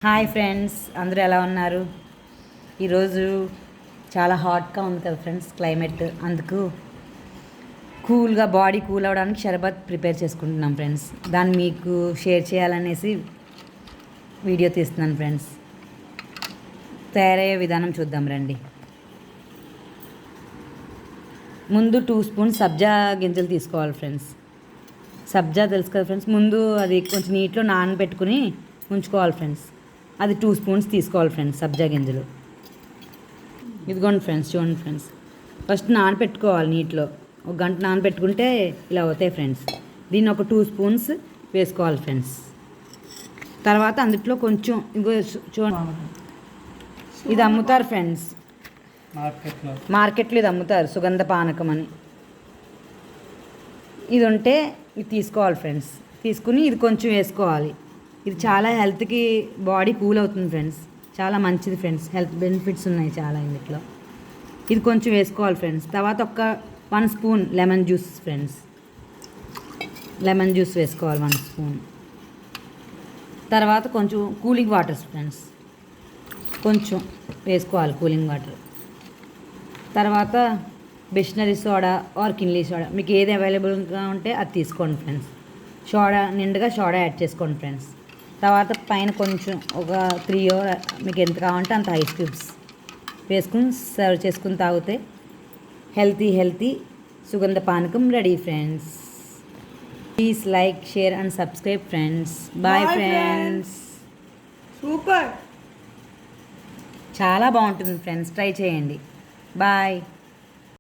Hi friends, అందరూ ఎలా ఉన్నారు? ఈరోజు చాలా హాట్గా ఉంది కదా ఫ్రెండ్స్ క్లైమేట్. అందుకు కూల్గా బాడీ కూల్ అవ్వడానికి షర్బత్ ప్రిపేర్ చేసుకుంటున్నాం ఫ్రెండ్స్. దాన్ని మీకు షేర్ చేయాలనేసి వీడియో తీస్తున్నాను ఫ్రెండ్స్. తయారయ్యే విధానం చూద్దాం రండి. ముందు 2 స్పూన్స్ సబ్జా గింజలు తీసుకోవాలి ఫ్రెండ్స్. సబ్జా తెలుసు కదా ఫ్రెండ్స్. ముందు అది కొంచెం నీటిలో నానబెట్టుకుని ఉంచుకోవాలి ఫ్రెండ్స్. అది 2 స్పూన్స్ తీసుకోవాలి ఫ్రెండ్స్ సబ్జా గింజలు. ఇదిగోండి ఫ్రెండ్స్, చూడండి ఫ్రెండ్స్. ఫస్ట్ నానబెట్టుకోవాలి నీటిలో. 1 గంట నానబెట్టుకుంటే ఇలా అవుతాయి ఫ్రెండ్స్. దీన్ని ఒక 2 స్పూన్స్ వేసుకోవాలి ఫ్రెండ్స్. తర్వాత అందులో కొంచెం ఇంకో చూడండి, ఇది అమ్ముతారు ఫ్రెండ్స్ మార్కెట్లో. ఇది అమ్ముతారు సుగంధ పానకం అని. ఇది ఉంటే ఇది తీసుకోవాలి ఫ్రెండ్స్. తీసుకుని ఇది కొంచెం వేసుకోవాలి. ఇది చాలా హెల్త్కి, బాడీ కూల్ అవుతుంది ఫ్రెండ్స్. చాలా మంచిది ఫ్రెండ్స్. హెల్త్ బెనిఫిట్స్ ఉన్నాయి చాలా ఇందులో. ఇది కొంచెం వేసుకోవాలి ఫ్రెండ్స్. తర్వాత ఒక 1 spoon lemon juice friends. Lemon juice వేసుకోవాలి 1 స్పూన్. తర్వాత కొంచెం కూలింగ్ వాటర్స్ ఫ్రెండ్స్, కొంచెం వేసుకోవాలి కూలింగ్ వాటర్. తర్వాత Bisleri soda are Kinley soda, మీకు ఏది అవైలబుల్గా ఉంటే అది తీసుకోండి ఫ్రెండ్స్. సోడా నిండుగా సోడా యాడ్ చేసుకోండి ఫ్రెండ్స్. తర్వాత పైన కొంచెం ఒక 3 మీకు ఎంత కావాలంటే అంత ఐస్ క్యూబ్స్ వేసుకుని సర్వ్ చేసుకుని తాగితే హెల్తీ సుగంధ పానకం ready friends. Please like, share and subscribe friends. Bye friends. Super, చాలా బాగుంటుంది ఫ్రెండ్స్, ట్రై చేయండి. బాయ్.